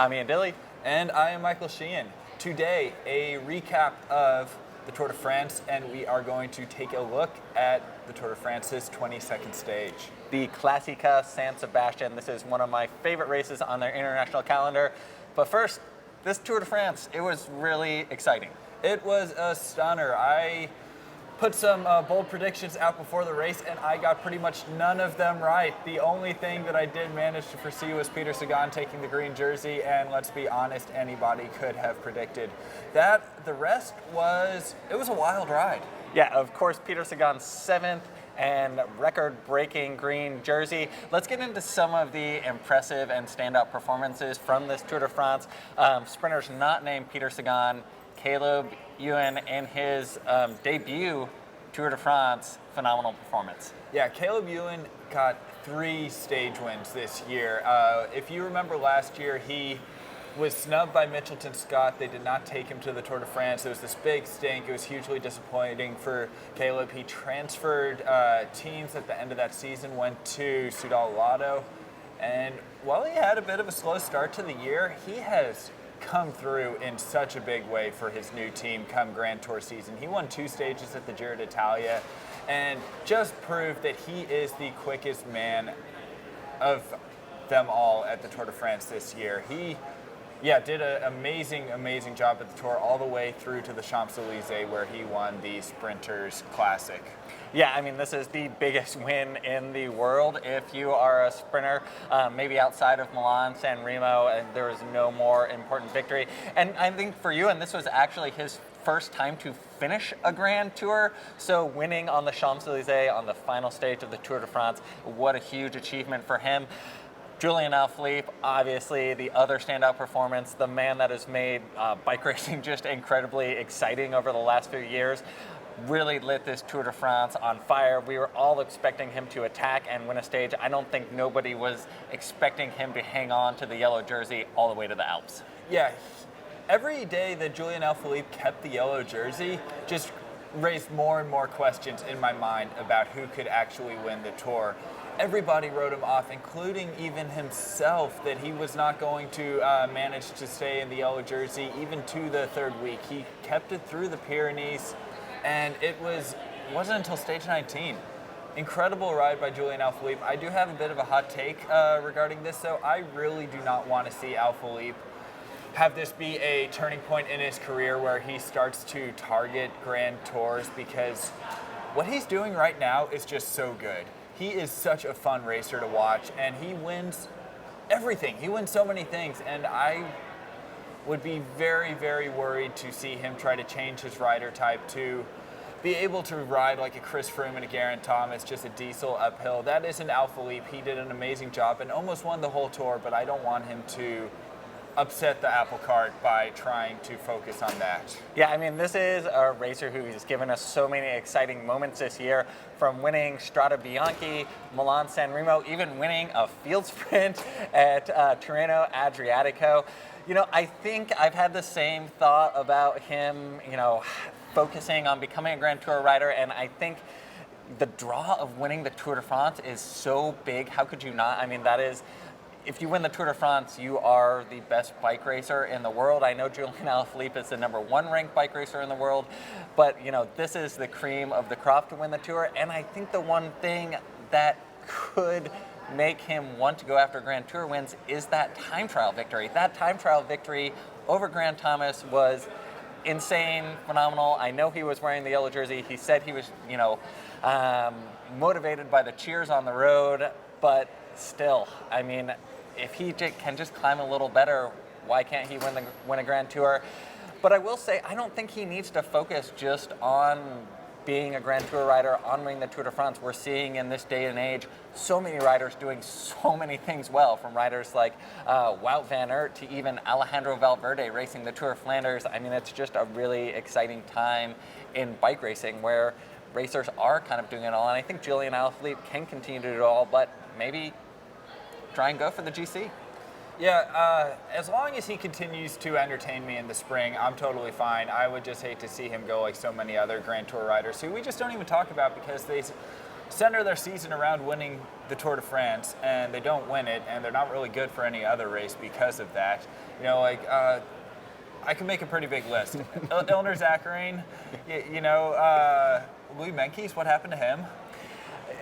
I'm Ian Dilley. And I am Michael Sheehan. Today, a recap of the Tour de France, and we are going to take a look at the Tour de France's 22nd stage. The Clásica San Sebastian. This is one of my favorite races on their international calendar. But first, this Tour de France, it was really exciting. It was a stunner. I put some bold predictions out before the race, and I got pretty much none of them right. The only thing that I did manage to foresee was Peter Sagan taking the green jersey, and let's be honest, anybody could have predicted that. The rest was a wild ride. Yeah, of course, Peter Sagan's 7th and record-breaking green jersey. Let's get into some of the impressive and standout performances from this Tour de France. Sprinters not named Peter Sagan. Caleb Ewan in his debut Tour de France, phenomenal performance. Yeah, Caleb Ewan got 3 stage wins this year. If you remember last year, he was snubbed by Mitchelton Scott. They did not take him to the Tour de France. It was this big stink. It was hugely disappointing for Caleb. He transferred teams at the end of that season, went to Soudal Lotto, and while he had a bit of a slow start to the year, he has come through in such a big way for his new team come Grand Tour season. He won 2 stages at the Giro d'Italia and just proved that he is the quickest man of them all at the Tour de France this year. He did an amazing job at the Tour all the way through to the Champs-Élysées, where he won the Sprinters Classic. Yeah, I mean, this is the biggest win in the world if you are a sprinter, maybe outside of Milan, San Remo, and there was no more important victory. And I think for you, and this was actually his first time to finish a Grand Tour, so winning on the Champs-Élysées on the final stage of the Tour de France, what a huge achievement for him. Julian Alaphilippe, obviously the other standout performance, the man that has made bike racing just incredibly exciting over the last few years, really lit this Tour de France on fire. We were all expecting him to attack and win a stage. I don't think nobody was expecting him to hang on to the yellow jersey all the way to the Alps. Yeah, every day that Julian Alaphilippe kept the yellow jersey just raised more and more questions in my mind about who could actually win the Tour. Everybody wrote him off, including even himself, that he was not going to manage to stay in the yellow jersey even to the 3rd week. He kept it through the Pyrenees, and it wasn't until stage 19. Incredible ride by Julian Alaphilippe. I do have a bit of a hot take regarding this, though. I really do not want to see Alaphilippe have this be a turning point in his career where he starts to target Grand Tours, because what he's doing right now is just so good. He is such a fun racer to watch, and he wins everything. He wins so many things, and I would be very, very worried to see him try to change his rider type to be able to ride like a Chris Froome and a Geraint Thomas, just a diesel uphill. That isn't Alaphilippe. He did an amazing job and almost won the whole Tour, but I don't want him to upset the apple cart by trying to focus on that. Yeah, I mean, this is a racer who has given us so many exciting moments this year, from winning Strade Bianche, Milan San Remo, even winning a field sprint at Tirreno Adriatico. You know, I think I've had the same thought about him, focusing on becoming a Grand Tour rider, and I think the draw of winning the Tour de France is so big. How could you not? I mean, that is, if you win the Tour de France, you are the best bike racer in the world. I know Julian Alaphilippe is the #1 ranked bike racer in the world, but this is the cream of the crop to win the Tour. And I think the one thing that could make him want to go after Grand Tour wins is that time trial victory. That time trial victory over Geraint Thomas was insane, phenomenal. I know he was wearing the yellow jersey. He said he was, motivated by the cheers on the road, but still, I mean, if he can just climb a little better, why can't he win a Grand Tour? But I will say, I don't think he needs to focus just on being a Grand Tour rider, on winning the Tour de France. We're seeing in this day and age so many riders doing so many things well, from riders like Wout van Aert to even Alejandro Valverde racing the Tour of Flanders. I mean, it's just a really exciting time in bike racing where racers are kind of doing it all. And I think Julian Alaphilippe can continue to do it all, but maybe try and go for the GC. Yeah, as long as he continues to entertain me in the spring, I'm totally fine. I would just hate to see him go like so many other Grand Tour riders who we just don't even talk about because center their season around winning the Tour de France, and they don't win it, and they're not really good for any other race because of that. You know, like I can make a pretty big list. Ilnur Zakarin, Louis Meintjes, what happened to him?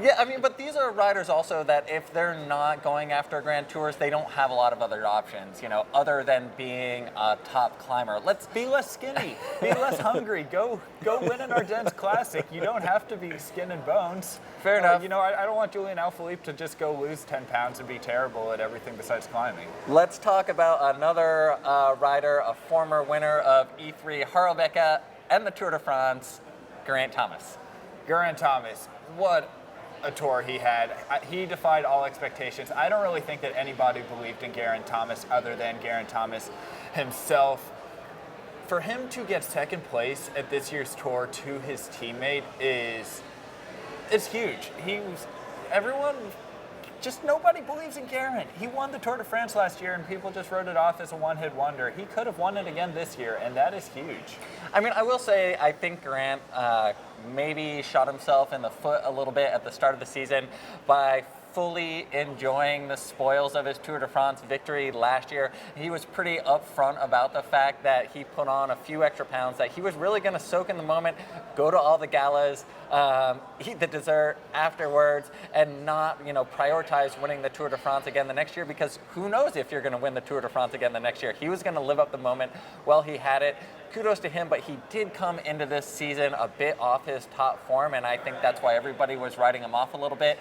Yeah, I mean, but these are riders also that if they're not going after Grand Tours, they don't have a lot of other options, other than being a top climber. Let's be less skinny, be less hungry. Go win an Ardennes Classic. You don't have to be skin and bones. Fair enough. I don't want Julian Alaphilippe to just go lose 10 pounds and be terrible at everything besides climbing. Let's talk about another rider, a former winner of E3 Harelbeke and the Tour de France, Geraint Thomas. Geraint Thomas, what a tour he had. He defied all expectations. I don't really think that anybody believed in Geraint Thomas other than Geraint Thomas himself. For him to get second place at this year's tour to his teammate is huge. Nobody believes in Geraint. He won the Tour de France last year, and people just wrote it off as a one-hit wonder. He could have won it again this year, and that is huge. I mean, I will say, I think Geraint maybe shot himself in the foot a little bit at the start of the season by fully enjoying the spoils of his Tour de France victory last year. He was pretty upfront about the fact that he put on a few extra pounds, that he was really going to soak in the moment, go to all the galas, eat the dessert afterwards, and not, prioritize winning the Tour de France again the next year, because who knows if you're going to win the Tour de France again the next year. He was going to live up the moment while he had it. Kudos to him, but he did come into this season a bit off his top form, and I think that's why everybody was writing him off a little bit.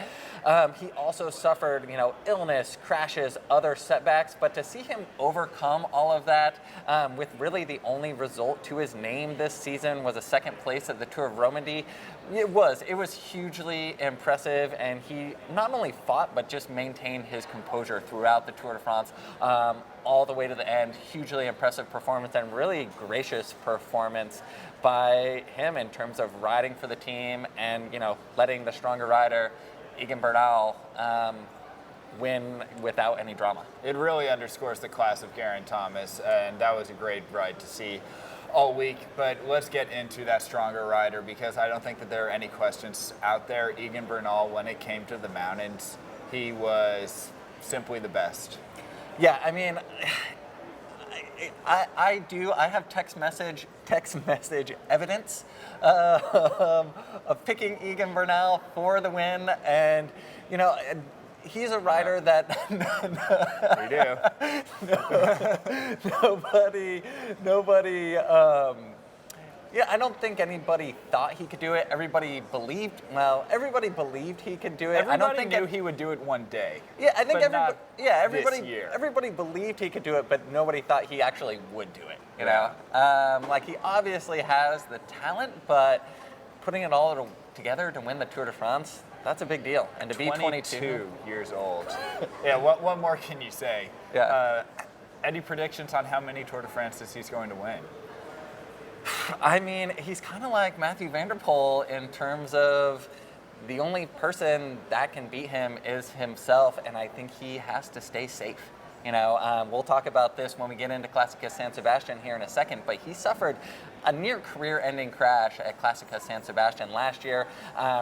He also suffered, illness, crashes, other setbacks, but to see him overcome all of that with really the only result to his name this season was a second place at the Tour of Romandy. It was hugely impressive, and he not only fought, but just maintained his composure throughout the Tour de France, all the way to the end. Hugely impressive performance, and really gracious performance by him in terms of riding for the team and, letting the stronger rider, Egan Bernal, win without any drama. It really underscores the class of Geraint Thomas, and that was a great ride to see all week. But let's get into that stronger rider, because I don't think that there are any questions out there. Egan Bernal, when it came to the mountains, he was simply the best. Yeah, I mean, I have text message evidence of picking Egan Bernal for the win, and he's a rider that We do. nobody. I don't think anybody thought he could do it. Everybody believed he could do it. Everybody I don't think knew he would do it one day. Yeah, I think everybody. This year. Everybody believed he could do it, but nobody thought he actually would do it. He obviously has the talent, but putting it all together to win the Tour de France, that's a big deal. And to be 22 years old. Yeah. What more can you say? Yeah. Any predictions on how many Tour de France's he's going to win? I mean, he's kind of like Mathieu van der Poel in terms of the only person that can beat him is himself, and I think he has to stay safe. We'll talk about this when we get into Clásica San Sebastian here in a second, but he suffered a near career-ending crash at Clásica San Sebastian last year,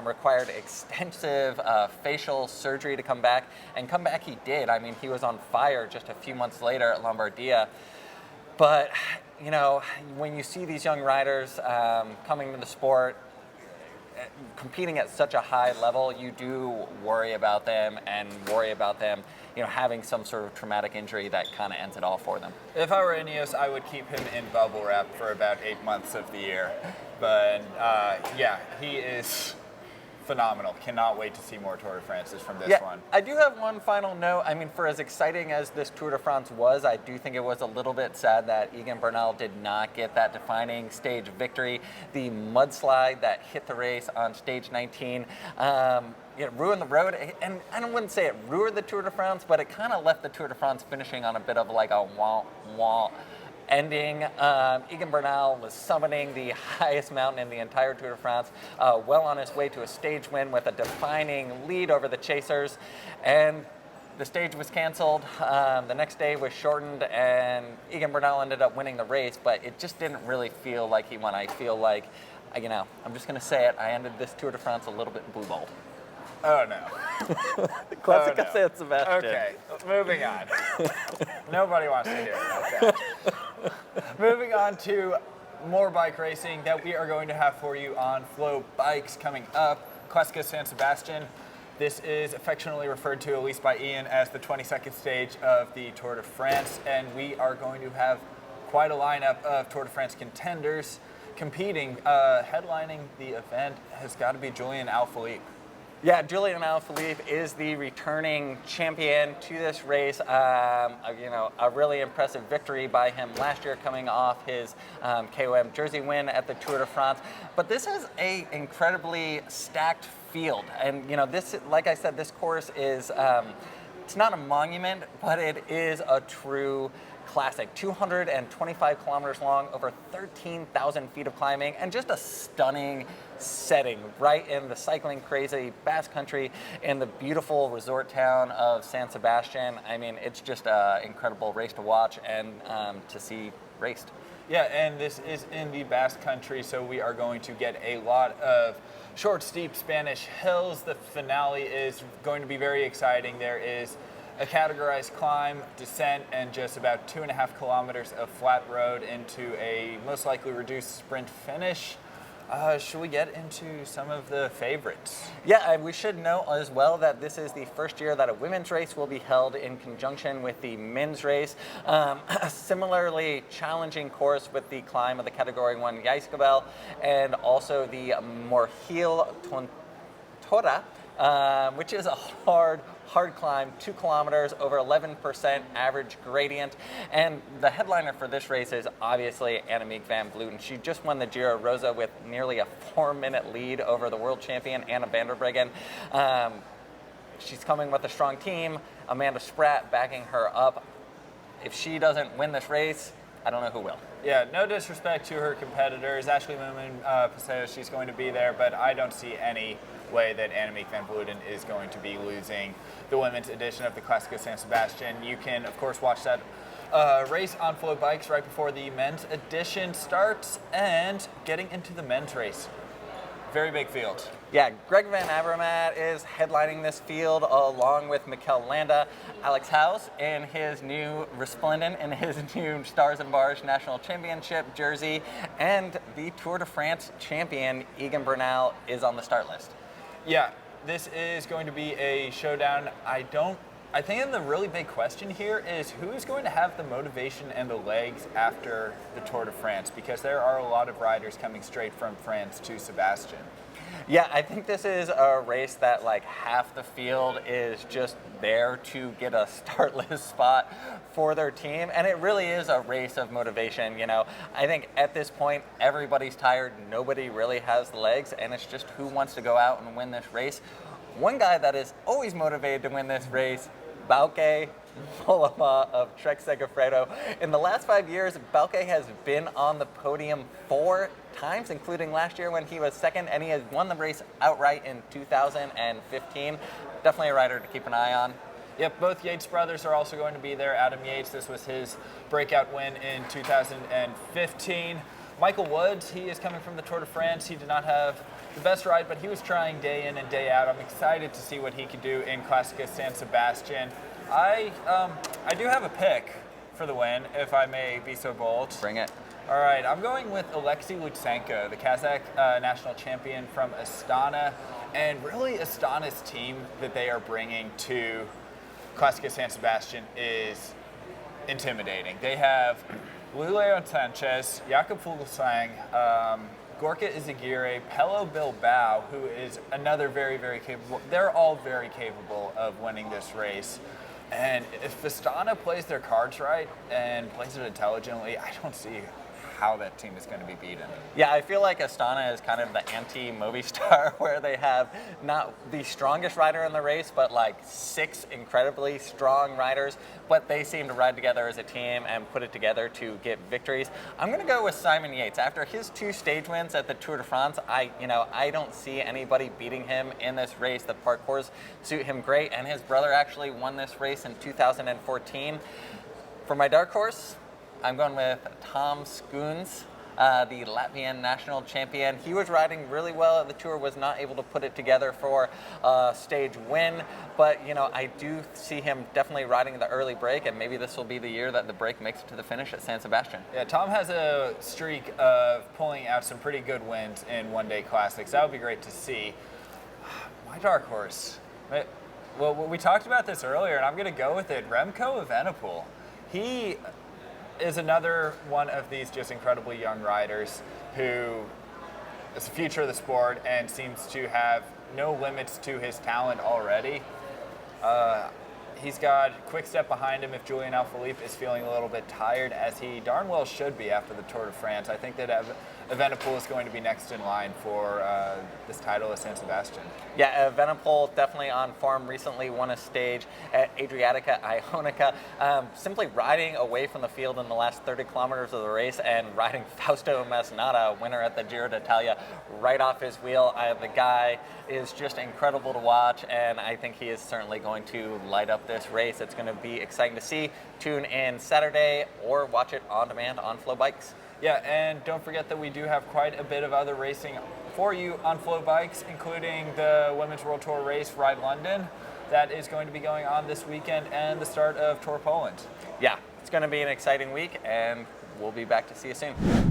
required extensive facial surgery to come back, and come back he did. I mean, he was on fire just a few months later at Lombardia. But, when you see these young riders coming to the sport, competing at such a high level, you do worry about them having some sort of traumatic injury that kind of ends it all for them. If I were Ineos, I would keep him in bubble wrap for about 8 months of the year. But he is phenomenal. Cannot wait to see more Tour de France's from this one. I do have one final note. I mean, for as exciting as this Tour de France was, I do think it was a little bit sad that Egan Bernal did not get that defining stage victory. The mudslide that hit the race on stage 19 ruined the road. And I wouldn't say it ruined the Tour de France, but it kind of left the Tour de France finishing on a bit of like a wah-wah ending. Egan Bernal was summiting the highest mountain in the entire Tour de France, well on his way to a stage win with a defining lead over the chasers. And the stage was canceled. The next day was shortened, and Egan Bernal ended up winning the race, but it just didn't really feel like he won. I feel like, I'm just going to say it, I ended this Tour de France a little bit blue-balled. Oh no. Clásica Oh, no. San Sebastian. Okay, moving on. Nobody wants to hear about that. Moving on to more bike racing that we are going to have for you on FloBikes coming up. Clásica San Sebastian. This is affectionately referred to, at least by Ian, as the 22nd stage of the Tour de France, and we are going to have quite a lineup of Tour de France contenders competing. Headlining the event has got to be Julian Alaphilippe. Yeah, Julian Alaphilippe is the returning champion to this race. A really impressive victory by him last year, coming off his KOM Jersey win at the Tour de France. But this is a incredibly stacked field, and this, like I said, this course is it's not a monument, but it is a true classic. 225 kilometers long, over 13,000 feet of climbing, and just a stunning setting right in the cycling crazy Basque Country in the beautiful resort town of San Sebastian. I mean, it's just an incredible race to watch and to see raced. Yeah, and this is in the Basque Country, so we are going to get a lot of short, steep Spanish hills. The finale is going to be very exciting. There is a categorized climb, descent, and just about 2.5 kilometers of flat road into a most likely reduced sprint finish. Should we get into some of the favorites? Yeah, we should know as well that this is the first year that a women's race will be held in conjunction with the men's race. A similarly challenging course with the climb of the Category 1 Yates, and also the Morgil Tontora, which is a hard climb, 2 kilometers, over 11% average gradient. And the headliner for this race is obviously Annemiek van Vleuten. She just won the Giro Rosa with nearly a 4-minute lead over the world champion, Anna van der Breggen. She's coming with a strong team, Amanda Spratt backing her up. If she doesn't win this race, I don't know who will. Yeah, no disrespect to her competitors. Ashley Paseo, she's going to be there, but I don't see any way that Annemiek van Vleuten is going to be losing the women's edition of the Clásica San Sebastian. You can, of course, watch that race on FloBikes right before the men's edition starts. And getting into the men's race, very big field. Yeah, Greg Van Avermaet is headlining this field along with Mikel Landa, Alex House in his new resplendent, in his new Stars and Bars National Championship jersey, and the Tour de France champion, Egan Bernal, is on the start list. Yeah, this is going to be a showdown. I think the really big question here is who is going to have the motivation and the legs after the Tour de France, because there are a lot of riders coming straight from France to Sebastian. Yeah, I think this is a race that like half the field is just there to get a start list spot for their team, and it really is a race of motivation. I think at this point everybody's tired, nobody really has the legs, and it's just who wants to go out and win this race. One guy that is always motivated to win this race, Bauke Mollema of Trek Segafredo. In the last 5 years, Bauke has been on the podium 4 times, including last year when he was second, and he has won the race outright in 2015. Definitely a rider to keep an eye on. Yep, both Yates brothers are also going to be there. Adam Yates, this was his breakout win in 2015. Michael Woods, he is coming from the Tour de France. He did not have the best ride, but he was trying day in and day out. I'm excited to see what he could do in Clásica San Sebastian. I do have a pick for the win, if I may be so bold. Bring it. All right, I'm going with Alexei Lutsenko, the Kazakh national champion from Astana. And really, Astana's team that they are bringing to Clásica San Sebastian is intimidating. They have Leon Sanchez, Jakob Fuglsang, Gorka Izagirre, Pello Bilbao, who is another very, very capable. They're all very capable of winning this race. And if Astana plays their cards right and plays it intelligently, I don't see how that team is going to be beaten. Yeah, I feel like Astana is kind of the anti-Movistar, where they have not the strongest rider in the race, but like 6 incredibly strong riders, but they seem to ride together as a team and put it together to get victories. I'm going to go with Simon Yates. After his 2 stage wins at the Tour de France, I don't see anybody beating him in this race. The parcours suit him great, and his brother actually won this race in 2014. For my dark horse, I'm going with Tom Schoons. the Latvian national champion. He was riding really well at the Tour, was not able to put it together for a stage win, but I do see him definitely riding the early break, and maybe this will be the year that the break makes it to the finish at San Sebastian. Yeah, Tom has a streak of pulling out some pretty good wins in one-day classics. That would be great to see. My dark horse. Well, we talked about this earlier, and I'm going to go with it. Remco Evenepoel. He is another one of these just incredibly young riders who is the future of the sport and seems to have no limits to his talent already. He's got a quick step behind him if Julian Alaphilippe is feeling a little bit tired, as he darn well should be after the Tour de France. I think that Evenepoel is going to be next in line for this title at San Sebastian. Yeah, Evenepoel definitely on form. Recently won a stage at Adriatica Ionica, simply riding away from the field in the last 30 kilometers of the race and riding Fausto Masnada, winner at the Giro d'Italia, right off his wheel. The guy is just incredible to watch, and I think he is certainly going to light up this race. It's going to be exciting to see. Tune in Saturday or watch it on demand on FloBikes. Yeah, and don't forget that we do have quite a bit of other racing for you on FloBikes, including the Women's World Tour race, Ride London, that is going to be going on this weekend, and the start of Tour Poland. Yeah, it's going to be an exciting week, and we'll be back to see you soon.